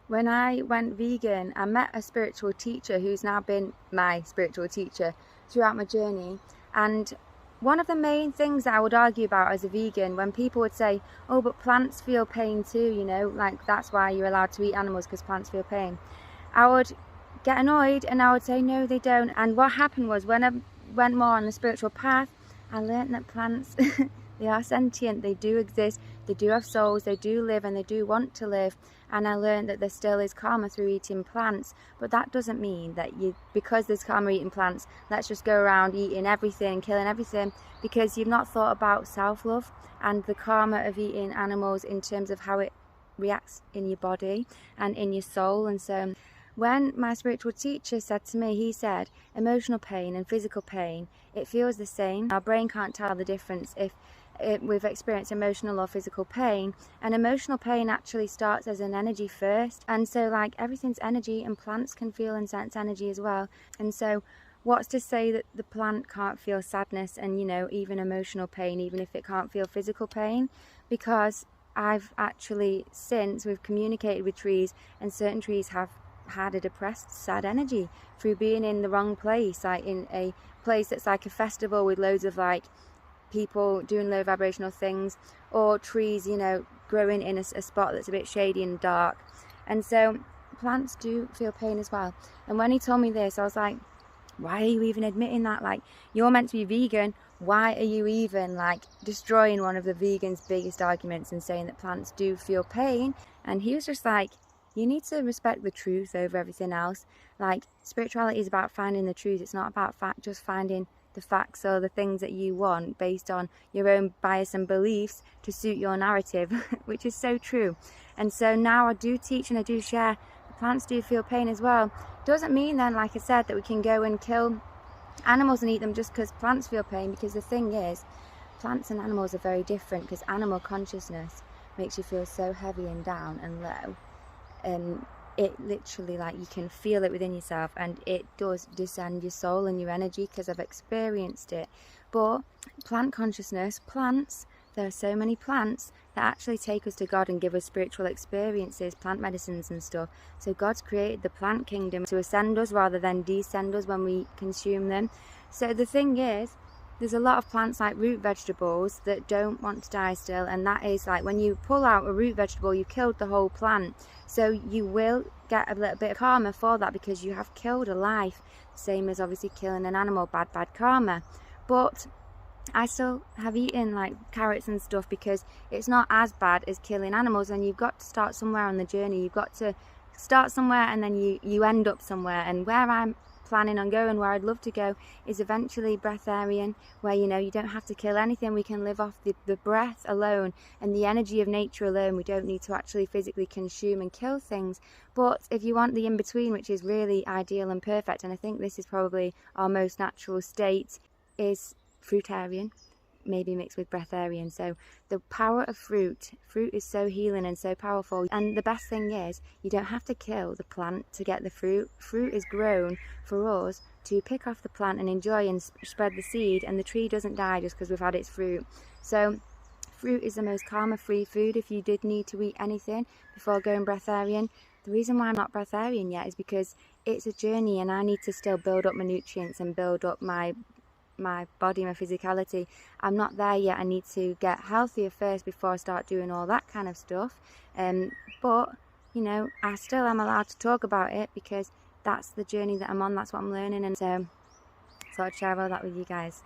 When I went vegan, I met a spiritual teacher who's now been my spiritual teacher throughout my journey. And one of the main things that I would argue about as a vegan, when people would say, oh, but plants feel pain too, you know, like that's why you're allowed to eat animals, because plants feel pain. I would get annoyed and I would say, no, they don't. And what happened was, when I went more on the spiritual path, I learned that plants, they are sentient, they do exist, they do have souls, they do live, and they do want to live. And I learned that there still is karma through eating plants, but that doesn't mean that because there's karma eating plants, let's just go around eating everything and killing everything, because you've not thought about self-love and the karma of eating animals in terms of how it reacts in your body and in your soul. And so when my spiritual teacher said to me, he said, emotional pain and physical pain, it feels the same. Our brain can't tell the difference if we've experienced emotional or physical pain, and emotional pain actually starts as an energy first. And so like everything's energy, and plants can feel and sense energy as well. And so what's to say that the plant can't feel sadness and, you know, even emotional pain, even if it can't feel physical pain? Because I've actually, since we've communicated with trees, and certain trees have had a depressed, sad energy through being in the wrong place, like in a place that's like a festival with loads of like people doing low vibrational things, or trees, you know, growing in a spot that's a bit shady and dark. And so plants do feel pain as well. And when he told me this, I was like, why are you even admitting that? Like, you're meant to be vegan, why are you even like destroying one of the vegans' biggest arguments and saying that plants do feel pain? And he was just like, you need to respect the truth over everything else. Like, spirituality is about finding the truth. It's not about just finding the facts or the things that you want based on your own bias and beliefs to suit your narrative, which is so true. And so now I do teach and I do share plants do feel pain as well. Doesn't mean then, like I said, that we can go and kill animals and eat them just because plants feel pain, because the thing is, plants and animals are very different, because animal consciousness makes you feel so heavy and down and low. It literally, like, you can feel it within yourself, and it does descend your soul and your energy, because I've experienced it. But plant consciousness, plants, there are so many plants that actually take us to God and give us spiritual experiences, plant medicines and stuff. So God's created the plant kingdom to ascend us rather than descend us when we consume them. So the thing is, there's a lot of plants like root vegetables that don't want to die still, and that is like, when you pull out a root vegetable, you killed the whole plant. So you will get a little bit of karma for that, because you have killed a life, same as obviously killing an animal, bad karma. But I still have eaten like carrots and stuff, because it's not as bad as killing animals. And you've got to start somewhere on the journey. You've got to start somewhere, and then you end up somewhere. And where I'm planning on going, where I'd love to go, is eventually breatharian, where, you know, you don't have to kill anything. We can live off the breath alone and the energy of nature alone. We don't need to actually physically consume and kill things. But if you want the in-between, which is really ideal and perfect, and I think this is probably our most natural state, is fruitarian, maybe mixed with breatharian. So the power of fruit is so healing and so powerful. And the best thing is, you don't have to kill the plant to get the fruit. Fruit is grown for us to pick off the plant and enjoy and spread the seed, and the tree doesn't die just because we've had its fruit. So fruit is the most karma-free food if you did need to eat anything before going breatharian. The reason why I'm not breatharian yet is because it's a journey, and I need to still build up my nutrients and build up my body, my physicality. I'm not there yet. I need to get healthier first before I start doing all that kind of stuff. But, you know, I still am allowed to talk about it, because that's the journey that I'm on, that's what I'm learning. And so I thought I'd share all that with you guys.